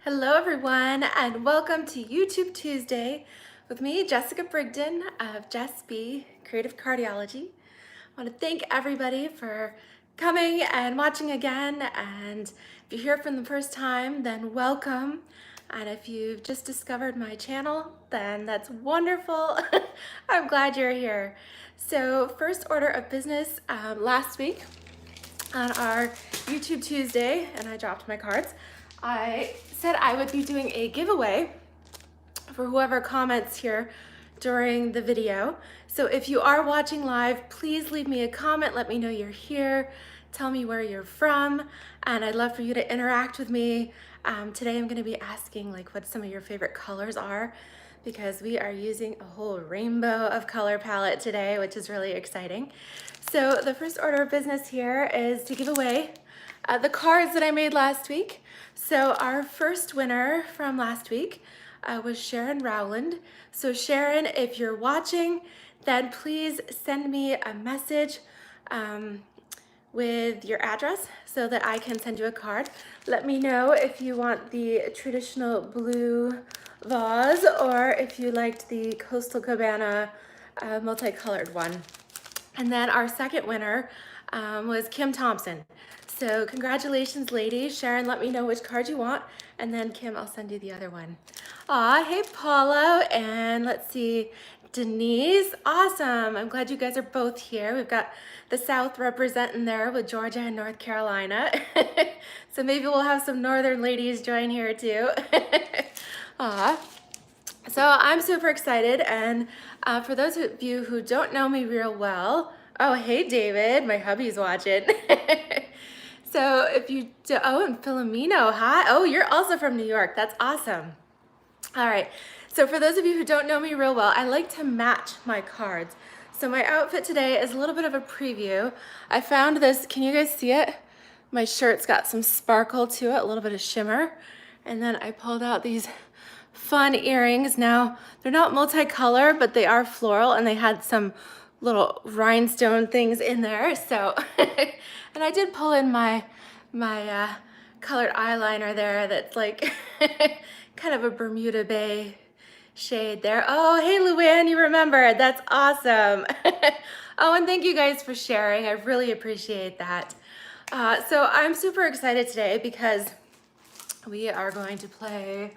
Hello everyone and welcome to YouTube Tuesday with me, Jessica Brigden of Jess B Creative Cardiology. I want to thank everybody for coming and watching again, and if you're here for the first time, then welcome. And if you've just discovered my channel, then that's wonderful. I'm glad you're here. So first order of business, last week on our YouTube Tuesday, and I dropped my cards, I said I would be doing a giveaway for whoever comments here during the video. So if you are watching live, please leave me a comment, let me know you're here, tell me where you're from, and I'd love for you to interact with me. Today I'm gonna be asking what some of your favorite colors are, because we are using a whole rainbow of color palette today, which is really exciting. So the first order of business here is to give away the cards that I made last week. So our first winner from last week was Sharon Rowland. So Sharon, if you're watching, then please send me a message with your address so that I can send you a card. Let me know if you want the traditional blue vase or if you liked the Coastal Cabana multicolored one. And then our second winner was Kim Thompson. So congratulations, ladies. Sharon, let me know which card you want, and then Kim, I'll send you the other one. Aw, hey Paulo, and let's see, Denise, awesome. I'm glad you guys are both here. We've got the South representing there with Georgia and North Carolina. So maybe we'll have some Northern ladies join here too. Aw. So I'm super excited, and for those of you who don't know me real well, oh, hey David, my hubby's watching. So if you do, oh, and Filomeno, hi. Oh, you're also from New York. That's awesome. All right. So for those of you who don't know me real well, I like to match my cards. So my outfit today is a little bit of a preview. I found this, can you guys see it? My shirt's got some sparkle to it, a little bit of shimmer. And then I pulled out these fun earrings. Now, they're not multicolor, but they are floral, and they had some little rhinestone things in there. So, and I did pull in my colored eyeliner there that's like kind of a Bermuda Bay shade there. Oh, hey Luann, you remembered. That's awesome. Oh, and thank you guys for sharing. I really appreciate that. So I'm super excited today because we are going to play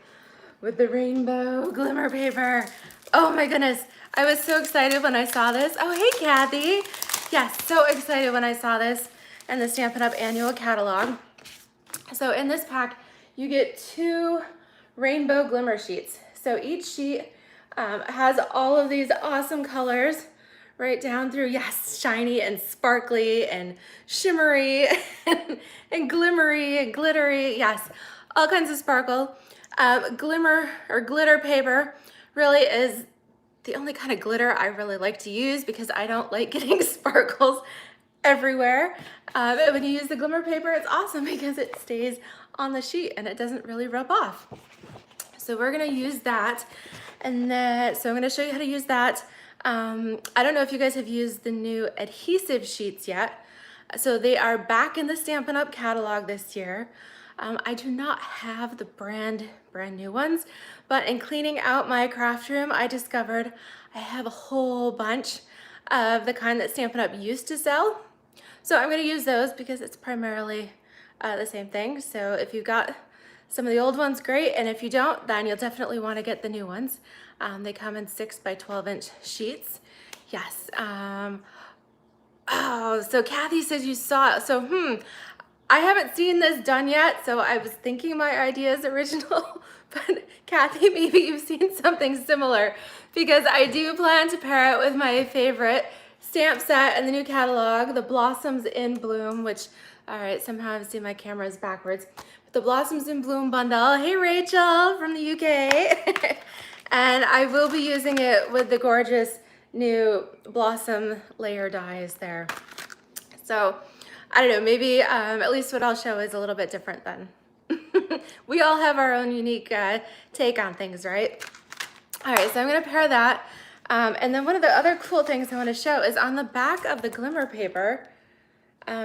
with the rainbow glimmer paper. Oh my goodness. I was so excited when I saw this. Oh, hey, Kathy. Yes, so excited when I saw this in the Stampin' Up annual catalog. So in this pack, you get 2 rainbow glimmer sheets. So each sheet has all of these awesome colors right down through, yes, shiny and sparkly and shimmery and glimmery and glittery. Yes, all kinds of sparkle. Glimmer or glitter paper really is the only kind of glitter I really like to use because I don't like getting sparkles everywhere. But when you use the glimmer paper, it's awesome because it stays on the sheet and it doesn't really rub off. So we're gonna use that. And then, so I'm gonna show you how to use that. I don't know if you guys have used the new adhesive sheets yet. So they are back in the Stampin' Up catalog this year. I do not have the brand new ones, but in cleaning out my craft room, I discovered I have a whole bunch of the kind that Stampin' Up used to sell. So I'm gonna use those because it's primarily the same thing. So if you've got some of the old ones, great. And if you don't, then you'll definitely wanna get the new ones. They come in 6 by 12 inch sheets. Yes. Oh, so Kathy says you saw it. So, I haven't seen this done yet, so I was thinking my idea is original, but Kathy, maybe you've seen something similar, because I do plan to pair it with my favorite stamp set in the new catalog, the Blossoms in Bloom, which, all right, somehow I'm seeing my camera is backwards, but the Blossoms in Bloom bundle. Hey, Rachel from the UK. And I will be using it with the gorgeous new Blossom layer dies there. So, I don't know, maybe at least what I'll show is a little bit different then. We all have our own unique take on things, right? All right, so I'm gonna pair that. And then one of the other cool things I wanna show is on the back of the glimmer paper,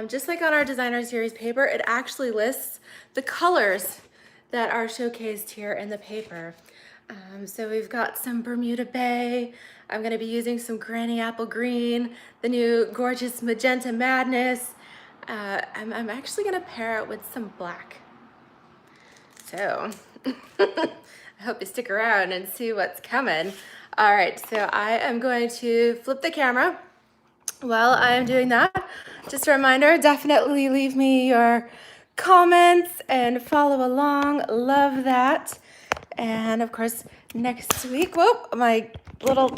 just like on our designer series paper, it actually lists the colors that are showcased here in the paper. So we've got some Bermuda Bay. I'm gonna be using some Granny Apple Green, the new gorgeous Magenta Madness. I'm actually gonna pair it with some black. So I hope you stick around and see what's coming. All right, so I am going to flip the camera. While I am doing that, just a reminder, definitely leave me your comments and follow along. Love that. And of course, next week, whoop, my little,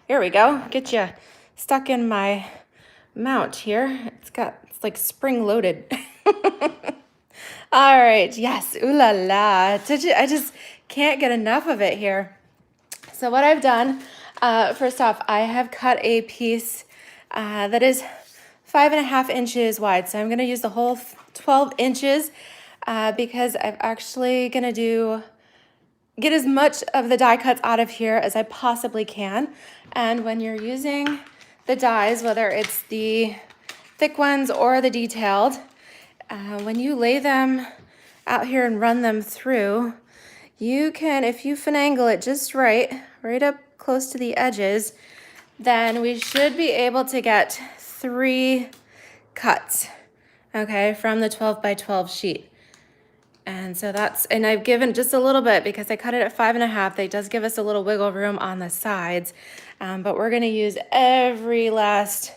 here we go, get you stuck in my mount here. It's like spring loaded. All right, yes, ooh la la. I just can't get enough of it here. So what I've done, first off, I have cut a piece that is 5.5 inches wide. So I'm gonna use the whole 12 inches because I'm actually gonna get as much of the die cuts out of here as I possibly can. And when you're using the dies, whether it's the thick ones or the detailed, when you lay them out here and run them through, you can, if you finagle it just right up close to the edges, then we should be able to get 3 cuts, okay, from the 12 by 12 sheet. And so and I've given just a little bit because I cut it at 5.5. That does give us a little wiggle room on the sides, but we're gonna use every last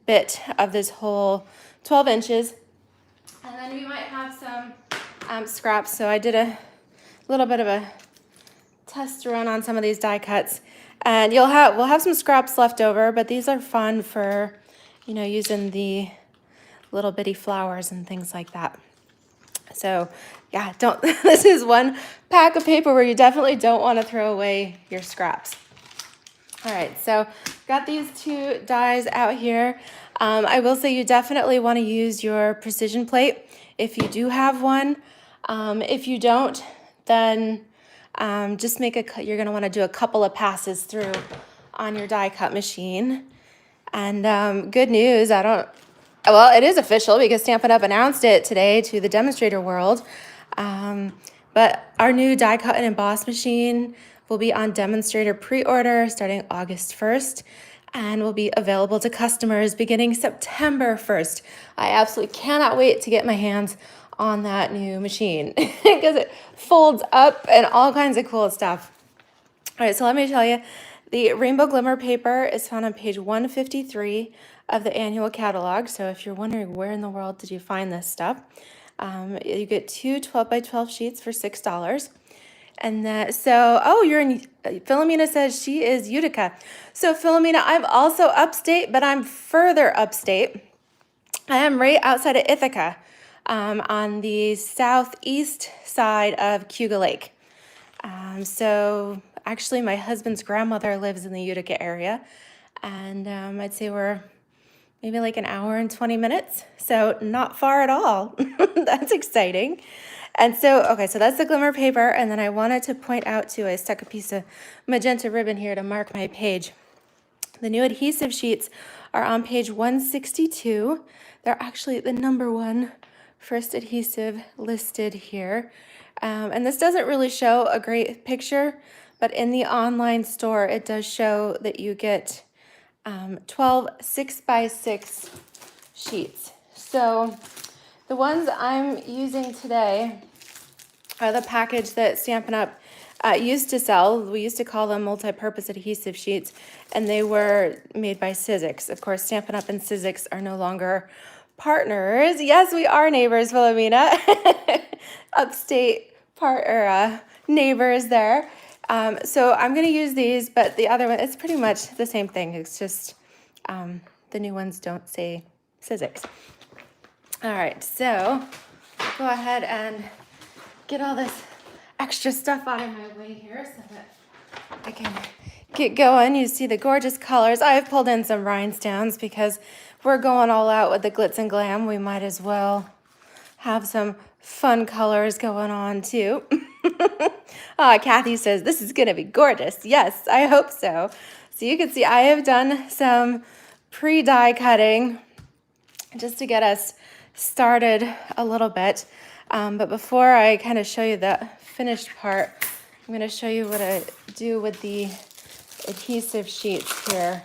bit of this whole 12 inches. And then we might have some scraps. So I did a little bit of a test run on some of these die cuts, and we'll have some scraps left over, but these are fun for, you know, using the little bitty flowers and things like that. So yeah, this is one pack of paper where you definitely don't want to throw away your scraps. All right, so got these 2 dies out here. I will say you definitely want to use your precision plate if you do have one. If you don't, then just you're gonna want to do a couple of passes through on your die cut machine. And good news, well, it is official because Stampin' Up announced it today to the demonstrator world. But our new die cut and emboss machine will be on demonstrator pre-order starting August 1st and will be available to customers beginning September 1st. I absolutely cannot wait to get my hands on that new machine because it folds up and all kinds of cool stuff. All right, so let me tell you, the Rainbow Glimmer paper is found on page 153 of the annual catalog. So if you're wondering where in the world did you find this stuff, you get 2 12 by 12 sheets for $6. And you're in, Philomena says she is Utica. So Philomena, I'm also upstate, but I'm further upstate. I am right outside of Ithaca, on the southeast side of Cuga Lake. So actually my husband's grandmother lives in the Utica area, and I'd say we're maybe like an hour and 20 minutes. So not far at all. That's exciting. And so, okay, so that's the glimmer paper. And then I wanted to point out too, I stuck a piece of magenta ribbon here to mark my page. The new adhesive sheets are on page 162. They're actually the #1 first adhesive listed here. And this doesn't really show a great picture, but in the online store, it does show that you get 12 6x6 sheets. So the ones I'm using today are the package that Stampin' Up used to sell. We used to call them multi-purpose adhesive sheets, and they were made by Sizzix. Of course, Stampin' Up and Sizzix are no longer partners. Yes, we are neighbors, Philomena. Upstate neighbors there. So I'm going to use these, but the other one, it's pretty much the same thing. It's just the new ones don't say Sizzix. All right, so go ahead and get all this extra stuff out of my way here so that I can get going. You see the gorgeous colors. I've pulled in some rhinestones because we're going all out with the glitz and glam. We might as well have some fun colors going on too. Kathy says, this is going to be gorgeous. Yes, I hope so. So you can see I have done some pre-die cutting just to get us started a little bit. But before I kind of show you the finished part, I'm going to show you what I do with the adhesive sheets here.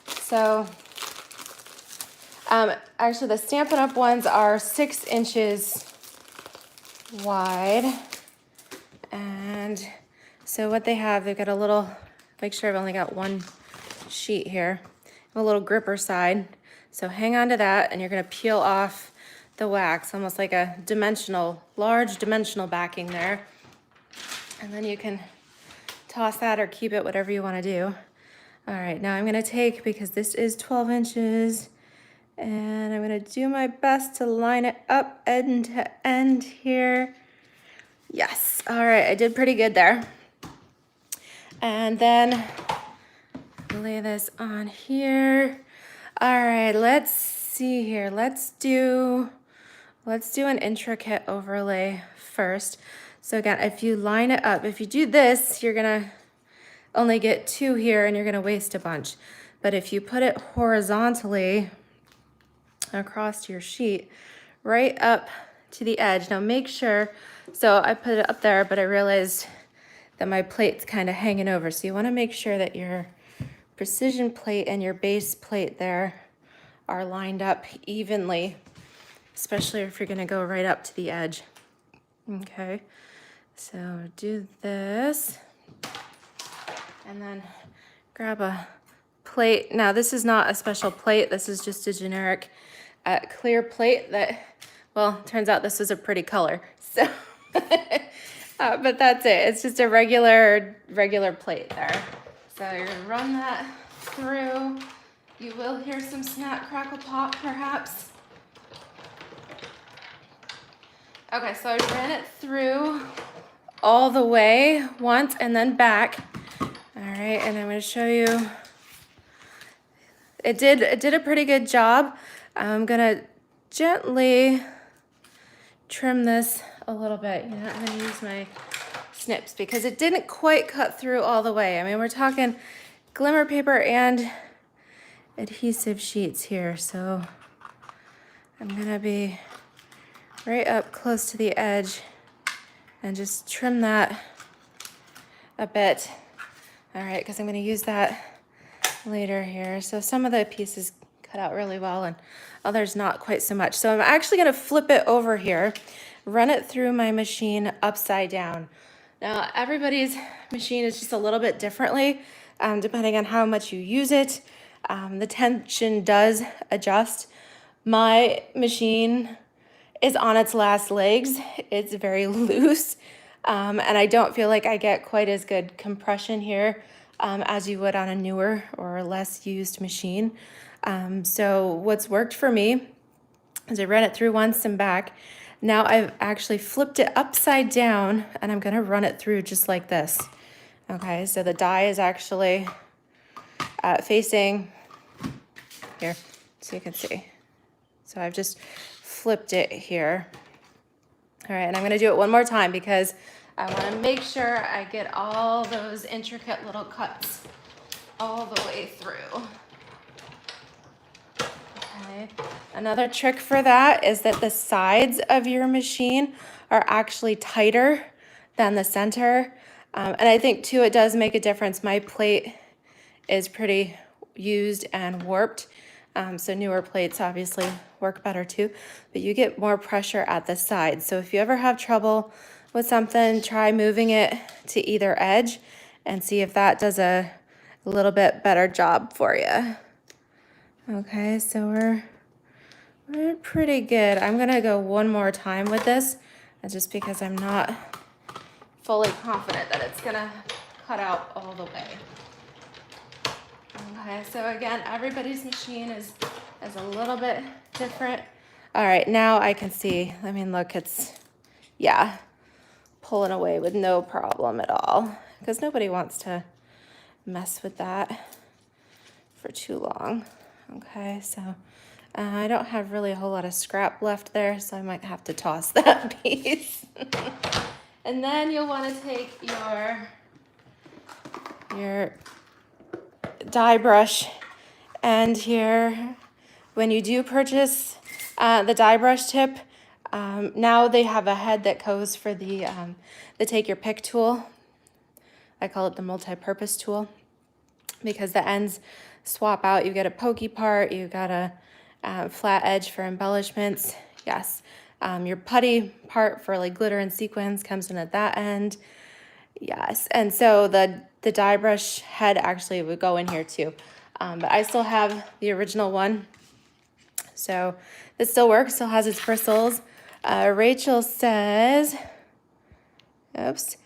So actually the Stampin' Up! Ones are 6 inches wide. And so what they have, they've got a little, make sure I've only got one sheet here, a little gripper side. So hang on to that, and you're gonna peel off the wax, almost like a dimensional, large dimensional backing there. And then you can toss that or keep it, whatever you wanna do. All right, now I'm gonna take, because this is 12 inches, and I'm gonna do my best to line it up end to end here. Yes, all right, I did pretty good there. And then lay this on here. All right, let's see here. Let's do an intricate overlay first. So again, if you line it up, if you do this, you're gonna only get 2 here and you're gonna waste a bunch. But if you put it horizontally across your sheet, right up to the edge. Now make sure, so I put it up there, but I realized that my plate's kind of hanging over. So you wanna make sure that your precision plate and your base plate there are lined up evenly, especially if you're gonna go right up to the edge. Okay, so do this, and then grab a plate. Now this is not a special plate, this is just a generic clear plate that, well, turns out this was a pretty color, so but that's it. It's just a regular plate there. So you're gonna run that through. You will hear some snap, crackle, pop, perhaps. Okay, so I ran it through all the way once and then back. All right, and I'm gonna show you. It did a pretty good job. I'm gonna gently trim this a little bit. You know, I'm gonna use my snips because it didn't quite cut through all the way. I mean, we're talking glimmer paper and adhesive sheets here, so I'm gonna be right up close to the edge and just trim that a bit. All right, because I'm gonna use that later here. So some of the pieces cut out really well and others not quite so much. So I'm actually gonna flip it over here, run it through my machine upside down. Now everybody's machine is just a little bit differently, depending on how much you use it. The tension does adjust. My machine is on its last legs. It's very loose, and I don't feel like I get quite as good compression here as you would on a newer or less used machine. So what's worked for me is I ran it through once and back. Now I've actually flipped it upside down and I'm gonna run it through just like this. Okay, so the die is actually facing here, so you can see. So I've just flipped it here. All right, and I'm gonna do it one more time because I wanna make sure I get all those intricate little cuts all the way through. Okay. Another trick for that is that the sides of your machine are actually tighter than the center. And I think too, it does make a difference. My plate is pretty used and warped. So newer plates obviously work better too, but you get more pressure at the sides. So if you ever have trouble with something, try moving it to either edge and see if that does a little bit better job for you. Okay, so we're pretty good. I'm gonna go one more time with this, just because I'm not fully confident that it's gonna cut out all the way. Okay, so again, everybody's machine is a little bit different. All right, now I can see, I mean, look, it's, yeah, pulling away with no problem at all, because nobody wants to mess with that for too long. Okay, so I don't have really a whole lot of scrap left there, so I might have to toss that piece. And then you'll want to take your die brush, and here, when you do purchase the die brush tip, Now they have a head that goes for the take your pick tool. I call it the multi-purpose tool because the ends swap out. You get a pokey part, you got a flat edge for embellishments. Yes. Your putty part for like glitter and sequins comes in at that end. Yes. And so the die brush head actually would go in here too. But I still have the original one. So this still works, still has its bristles. Rachel says, oops.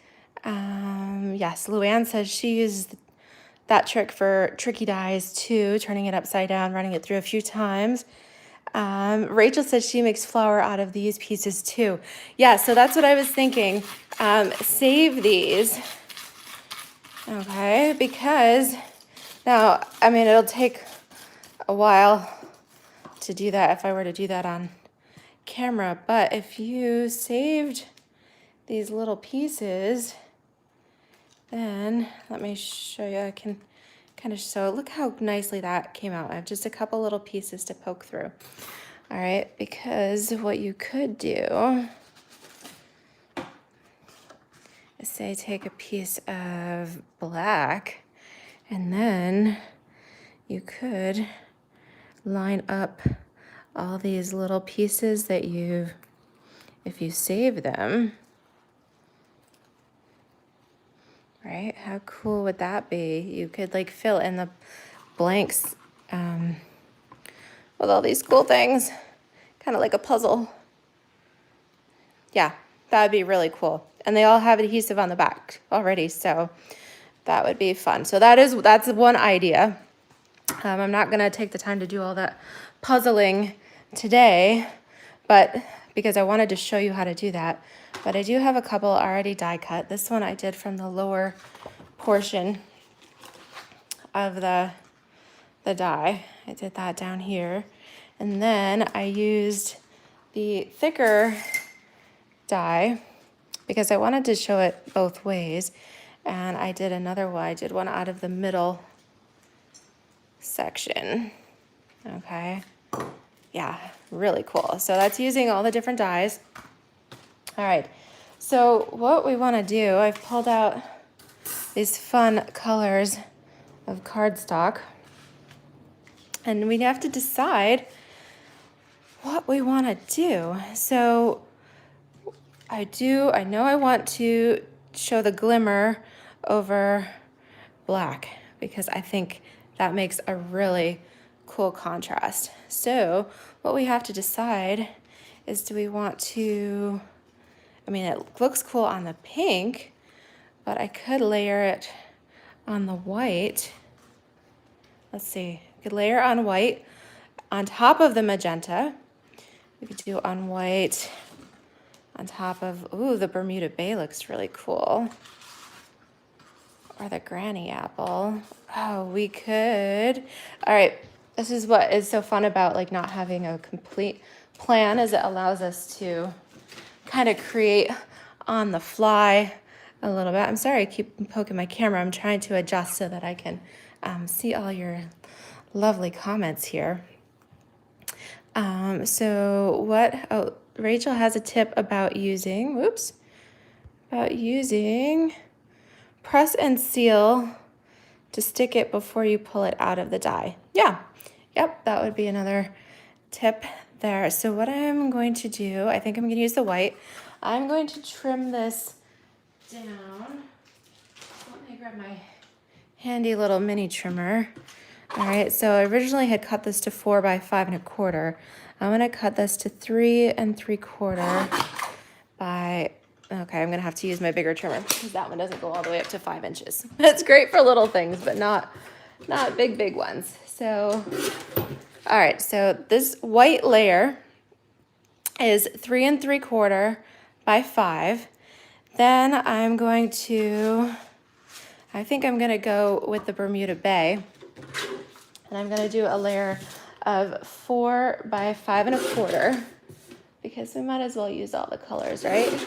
Yes, Luann says she used that trick for tricky dies too, turning it upside down, running it through a few times. Rachel says she makes flour out of these pieces too. Yeah, so that's what I was thinking. Save these, okay, because now, I mean, it'll take a while to do that if I were to do that on camera, but if you saved these little pieces, then let me show you. I can kind of show, look how nicely that came out. I have just a couple little pieces to poke through. All right, because what you could do is say take a piece of black and then you could line up all these little pieces that if you save them, right? How cool would that be? You could like fill in the blanks with all these cool things, kind of like a puzzle. Yeah, that would be really cool. And they all have adhesive on the back already, so that would be fun. So that's one idea. I'm not gonna take the time to do all that puzzling today, but because I wanted to show you how to do that. But I do have a couple already die cut. This one I did from the lower portion of the die. I did that down here. And then I used the thicker die because I wanted to show it both ways. And I did another one. I did one out of the middle section. Okay. Yeah, really cool. So that's using all the different dies. All right. So what we want to do, I've pulled out these fun colors of cardstock. And we have to decide what we want to do. So I know I want to show the glimmer over black because I think that makes a really cool contrast. So what we have to decide is, do we want to, I mean, it looks cool on the pink, but I could layer it on the white. Let's see, I could layer on white on top of the magenta. We could do on white on top of, ooh, the Bermuda Bay looks really cool. Or the Granny Apple. Oh, we could. All right, this is what is so fun about like not having a complete plan, is it allows us to kind of create on the fly a little bit. I'm sorry I keep poking my camera. I'm trying to adjust so that I can see all your lovely comments here. Rachel has a tip about using, press and seal to stick it before you pull it out of the die. Yeah, yep, that would be another tip there. So what I'm going to do, I think I'm going to use the white. I'm going to trim this down. Let me grab my handy little mini trimmer. All right, so I originally had cut this to 4 by 5 1/4. I'm gonna cut this to 3 3/4 by, okay, I'm gonna have to use my bigger trimmer because that one doesn't go all the way up to 5 inches. It's great for little things, but not big ones. So, all right, so this white layer is 3 3/4 by 5. Then I'm going to, I think I'm gonna go with the Bermuda Bay. And I'm gonna do a layer of 4 by 5 1/4 because we might as well use all the colors, right?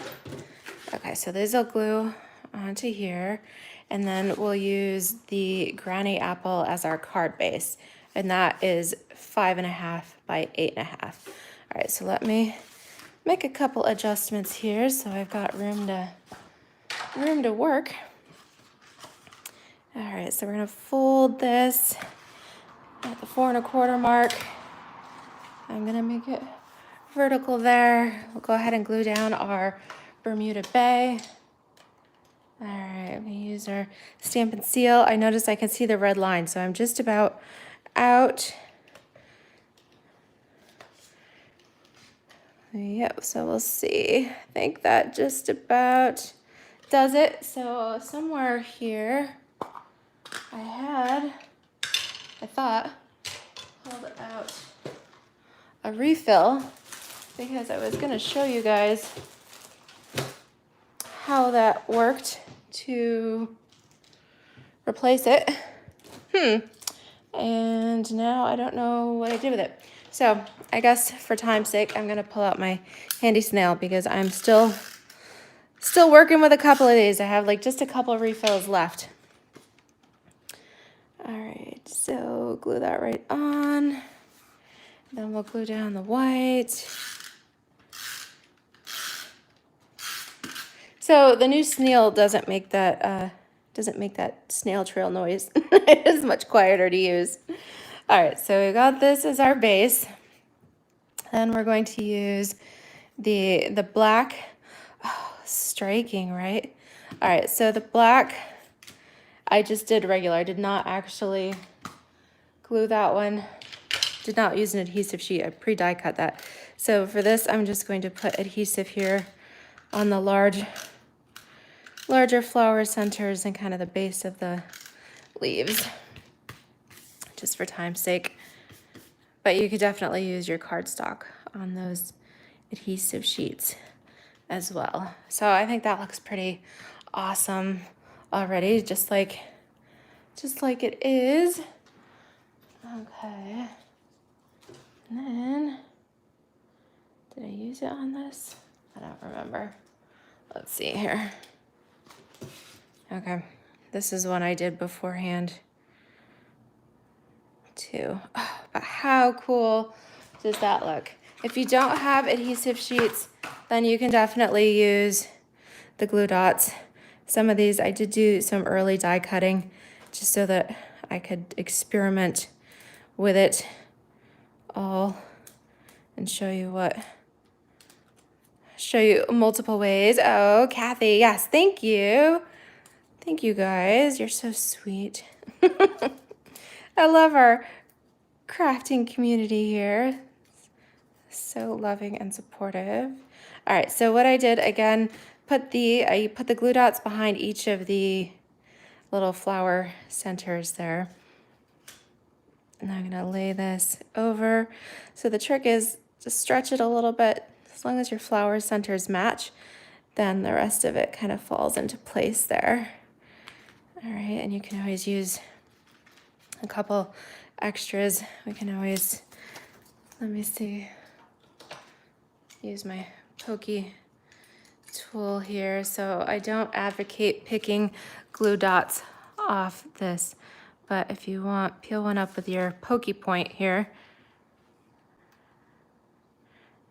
Okay, so these will glue onto here, and then we'll use the Granny Apple as our card base, and that is 5 1/2 by 8 1/2. All right, so let me make a couple adjustments here so I've got room to work. All right, so we're gonna fold this at the 4 1/4 mark. I'm gonna make it vertical there. We'll go ahead and glue down our Bermuda Bay. All right, we use our Stampin' Seal. I notice I can see the red line, so I'm just about out. Yep, so we'll see. I think that just about does it. So somewhere here, I thought, pulled out a refill because I was gonna show you guys how that worked to replace it. And now I don't know what I did with it. So I guess for time's sake, I'm gonna pull out my handy snail because I'm still working with a couple of these. I have like just a couple of refills left. All right, so glue that right on. Then we'll glue down the white. So the new snail doesn't make that snail trail noise. It is much quieter to use. All right, so we got this as our base. Then we're going to use the black. Oh, striking, right? All right, so the black, I just did regular. I did not actually glue that one. Did not use an adhesive sheet. I pre-die cut that. So for this, I'm just going to put adhesive here on the larger flower centers and kind of the base of the leaves, just for time's sake. But you could definitely use your cardstock on those adhesive sheets as well. So I think that looks pretty awesome already, just like it is. Okay. And then, did I use it on this? I don't remember. Let's see here. Okay, this is one I did beforehand too. Oh, but how cool does that look? If you don't have adhesive sheets, then you can definitely use the glue dots. Some of these, I did do some early die cutting just so that I could experiment with it all and show you multiple ways. Oh, Kathy, yes, thank you. Thank you guys, you're so sweet. I love our crafting community here. So loving and supportive. All right, so what I did, again, I put the glue dots behind each of the little flower centers there. And I'm gonna lay this over. So the trick is to stretch it a little bit. As long as your flower centers match, then the rest of it kind of falls into place there. All right, and you can always use a couple extras. We can always, let me see, use my pokey tool here. So I don't advocate picking glue dots off this, but if you want, peel one up with your pokey point here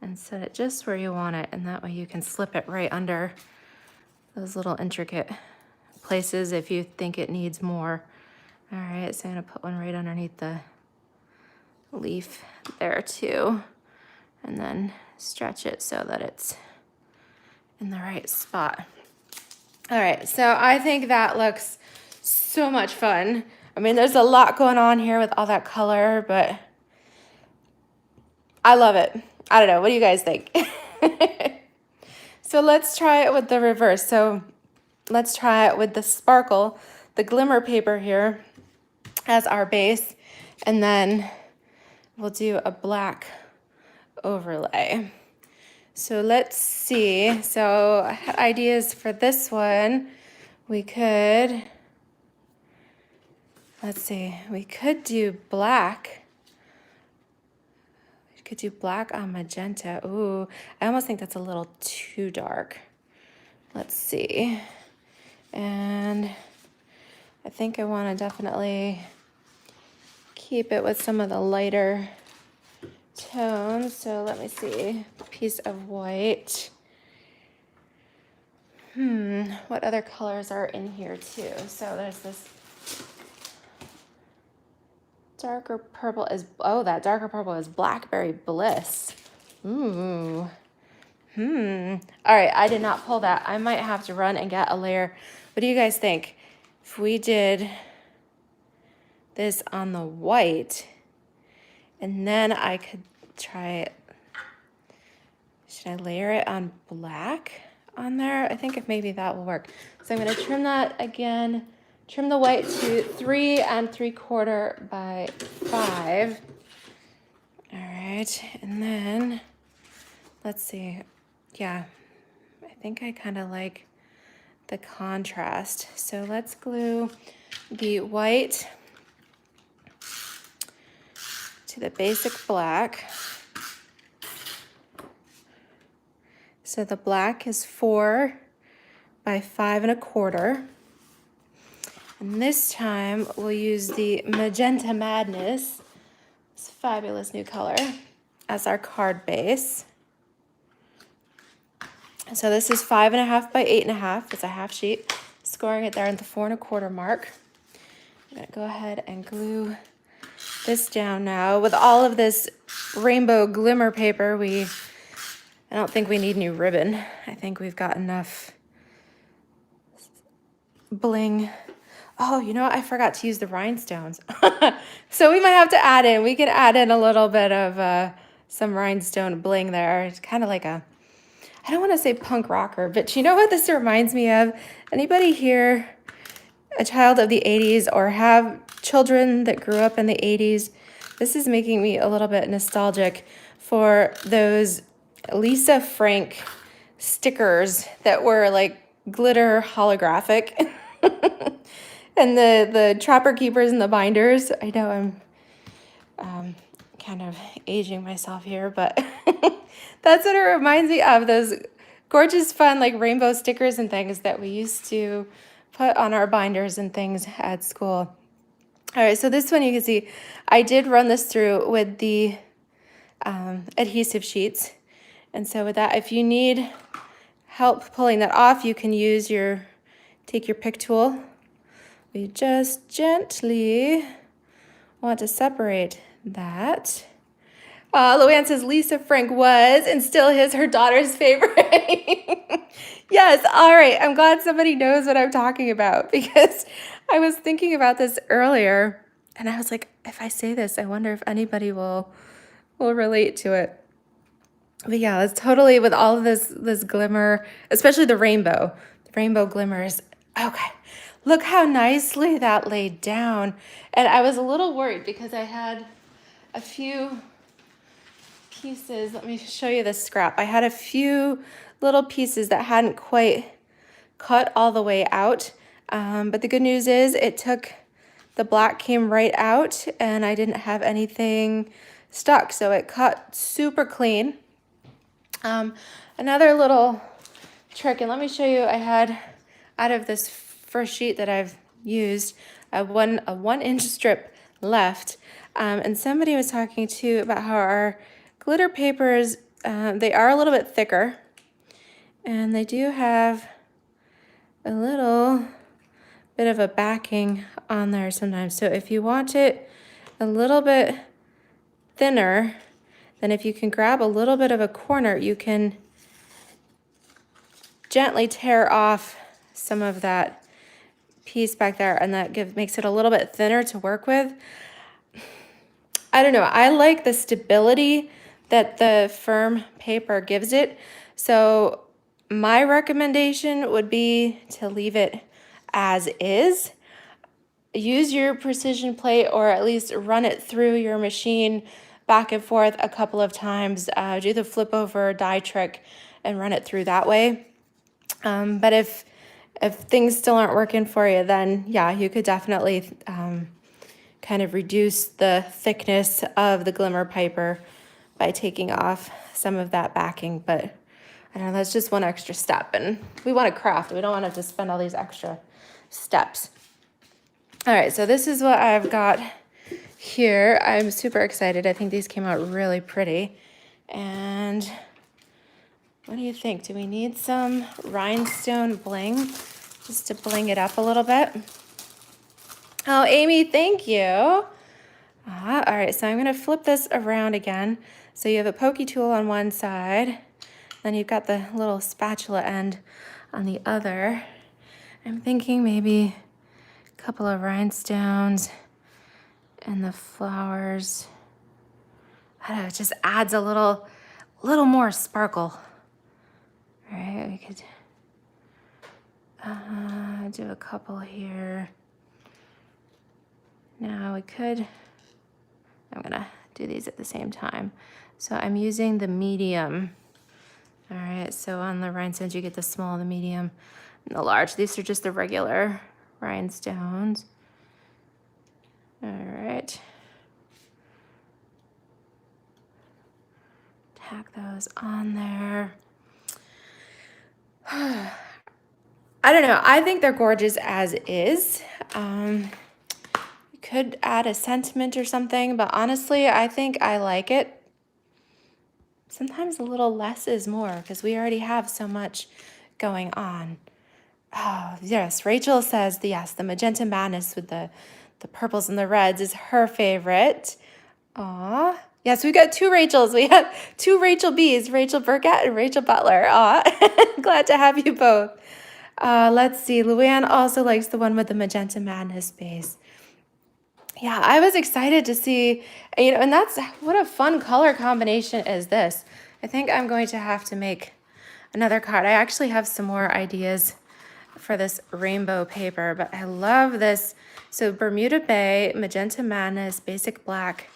and set it just where you want it, and that way you can slip it right under those little intricate places if you think it needs more. All right, so I'm gonna put one right underneath the leaf there too, and then stretch it so that it's in the right spot. All right, so I think that looks so much fun. I mean, there's a lot going on here with all that color, but I love it. I don't know, what do you guys think? So let's try it with the reverse. So let's try it with the sparkle, the glimmer paper here as our base, and then we'll do a black overlay. So let's see. So I had ideas for this one. We could, let's see, we could do black. We could do black on magenta. Ooh, I almost think that's a little too dark. Let's see. And I think I want to definitely keep it with some of the lighter tones. So let me see, piece of white. What other colors are in here too? So there's this darker purple is, oh, that darker purple is Blackberry Bliss. Ooh. All right, I did not pull that. I might have to run and get a layer. What do you guys think? If we did this on the white, and then I could try it. Should I layer it on black on there? I think if maybe that will work. So I'm gonna trim that again. Trim the white to 3 3/4 by 5. All right, and then let's see. Yeah, I think I kind of like the contrast. So let's glue the white to the basic black. So the black is 4 by 5 1/4. And this time we'll use the Magenta Madness, this fabulous new color, as our card base. So this is 5 1/2 by 8 1/2. It's a half sheet. Scoring it there at the 4 1/4 mark. I'm gonna go ahead and glue this down now. With all of this rainbow glimmer paper, I don't think we need new ribbon. I think we've got enough bling. Oh, you know what? I forgot to use the rhinestones. So we might have to add in. We can add in a little bit of some rhinestone bling there. It's kind of like I don't want to say punk rocker, but you know what this reminds me of? Anybody here a child of the 80s or have children that grew up in the 80s? This is making me a little bit nostalgic for those Lisa Frank stickers that were like glitter holographic. And the Trapper Keepers and the binders. I know I'm kind of aging myself here, but that's what it reminds me of, those gorgeous, fun, like rainbow stickers and things that we used to put on our binders and things at school. All right, so this one you can see, I did run this through with the adhesive sheets. And so with that, if you need help pulling that off, you can take your pick tool. We just gently want to separate that. Luann says Lisa Frank was and still is her daughter's favorite. Yes, all right. I'm glad somebody knows what I'm talking about, because I was thinking about this earlier and I was like, if I say this, I wonder if anybody will relate to it. But yeah, it's totally with all of this glimmer, especially the rainbow glimmers. Okay. Look how nicely that laid down. And I was a little worried because I had a few pieces. Let me show you this scrap. I had a few little pieces that hadn't quite cut all the way out. But the good news is the black came right out and I didn't have anything stuck. So it cut super clean. Another little trick, and let me show you, I had out of this first sheet that I've used, a 1 inch strip left. And somebody was talking too about how our glitter papers, they are a little bit thicker and they do have a little bit of a backing on there sometimes. So if you want it a little bit thinner, then if you can grab a little bit of a corner, you can gently tear off some of that piece back there, and that makes it a little bit thinner to work with. I don't know. I like the stability that the firm paper gives it. So my recommendation would be to leave it as is. Use your precision plate, or at least run it through your machine back and forth a couple of times. Do the flip over die trick and run it through that way. But if things still aren't working for you, then yeah, you could definitely kind of reduce the thickness of the glimmer paper by taking off some of that backing. But I don't know, that's just one extra step, and we want to craft. We don't want to have to spend all these extra steps. All right, so this is what I've got here. I'm super excited. I think these came out really pretty. And what do you think? Do we need some rhinestone bling just to bling it up a little bit? Oh, Amy, thank you. All right, so I'm gonna flip this around again. So you have a pokey tool on one side, then you've got the little spatula end on the other. I'm thinking maybe a couple of rhinestones and the flowers. I don't know, it just adds a little more sparkle. All right, we could do a couple here. Now we could, I'm gonna do these at the same time. So I'm using the medium. All right, so on the rhinestones, you get the small, the medium, and the large. These are just the regular rhinestones. All right. Tack those on there. I don't know. I think they're gorgeous as is. You could add a sentiment or something, but honestly, I think I like it. Sometimes a little less is more because we already have so much going on. Oh, yes. Rachel says, yes, the Magenta Madness with the purples and the reds is her favorite. Aw. Yes, we got two Rachels. We have two Rachel B's, Rachel Burkett and Rachel Butler. Aw, glad to have you both. Let's see. Luann also likes the one with the Magenta Madness base. Yeah, I was excited to see, and that's what a fun color combination is this. I think I'm going to have to make another card. I actually have some more ideas for this rainbow paper, but I love this. So Bermuda Bay, Magenta Madness, Basic Black,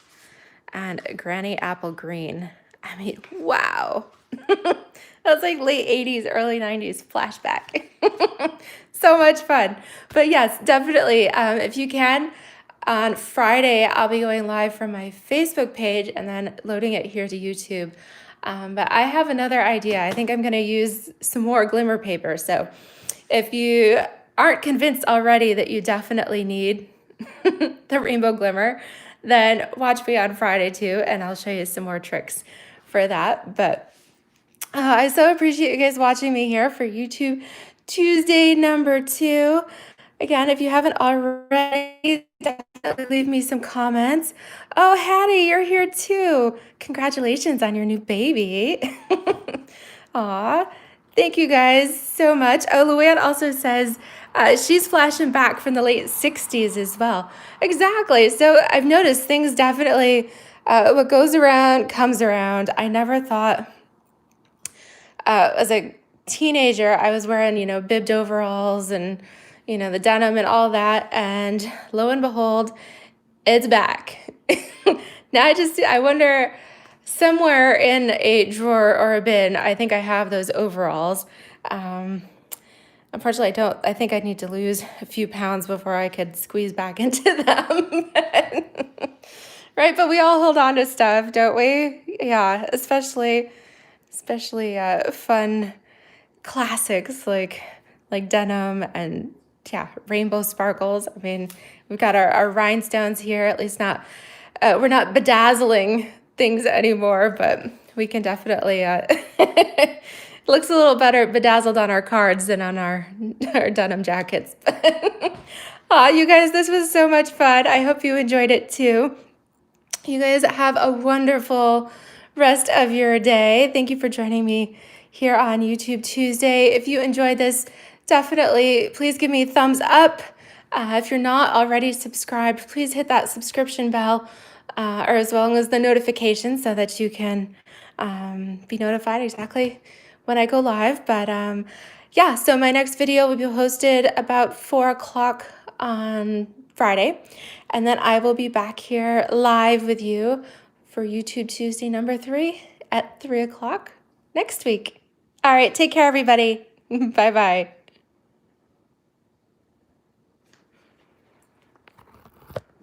and Granny Apple Green. I mean, wow. That's like late 80s, early 90s flashback. So much fun. But yes, definitely, if you can, on Friday, I'll be going live from my Facebook page and then loading it here to YouTube. But I have another idea. I think I'm going to use some more glimmer paper. So if you aren't convinced already that you definitely need the rainbow glimmer, then watch me on Friday too, and I'll show you some more tricks for that. But I so appreciate you guys watching me here for YouTube Tuesday number 2. Again, if you haven't already, definitely leave me some comments. Oh, Hattie, you're here too. Congratulations on your new baby. Aw, thank you guys so much. Oh, Luann also says she's flashing back from the late 60s as well. Exactly. So I've noticed things definitely, what goes around comes around. I never thought, as a teenager, I was wearing, bibbed overalls and, the denim and all that. And lo and behold, it's back. Now I wonder, somewhere in a drawer or a bin, I think I have those overalls. Unfortunately, I think I need to lose a few pounds before I could squeeze back into them. Right? But we all hold on to stuff, don't we? Yeah, especially fun classics like denim and rainbow sparkles. I mean, we've got our rhinestones here, at least not, we're not bedazzling things anymore, but we can definitely, it looks a little better bedazzled on our cards than on our denim jackets. You guys, this was so much fun. I hope you enjoyed it too. You guys have a wonderful rest of your day. Thank you for joining me here on YouTube Tuesday. If you enjoyed this, definitely please give me a thumbs up. If you're not already subscribed, please hit that subscription bell, or as well as the notification so that you can be notified exactly when I go live. But yeah, so my next video will be posted about 4 o'clock on Friday. And then I will be back here live with you for YouTube Tuesday number 3 at 3 o'clock next week. All right, take care, everybody. Bye-bye.